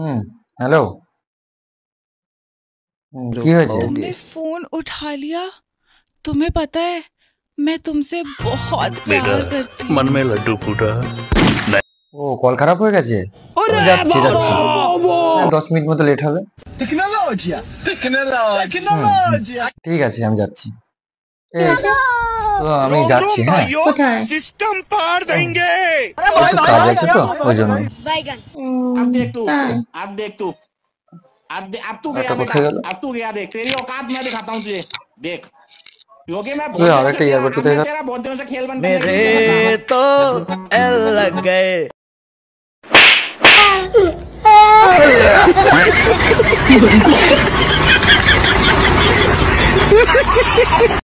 হুম, hello. কি लोग হয়েছে? तुमने फोन उठा लिया। तुम्हें पता है मैं तुमसे बहुत बेटा प्यार करती मन हूँ। में लड्डू फूटा। ও কল খারাপ হয়ে গেছে? আমি যাচ্ছি। হ্যাঁ, 10 মিনিট মতো লেট হবে। Tecnologia, হুম, tecnologia. ঠিক আছে, আমি যাচ্ছি। তো আমি যাচ্ছি, হ্যাঁ? কোথায়? सिस्टम पार देंगे। একটু কাজ আছে তো ওই জন্য। बैगन। উম, তাই? अब देख तू अब तू गया একটা बेटा। কোথায় गেল? अब तू गया, देख तेरी औकात मैं दिखाता हूँ तुझे। देख, क्योंकि मैं ওই बहुत दिनों से আরেকটা तेरा ইয়ারবাড अब কোথায় मैं গেল? तेरा बहुत दिनों से खेल बंद करने की सोच रहा था। तो एल लग गए।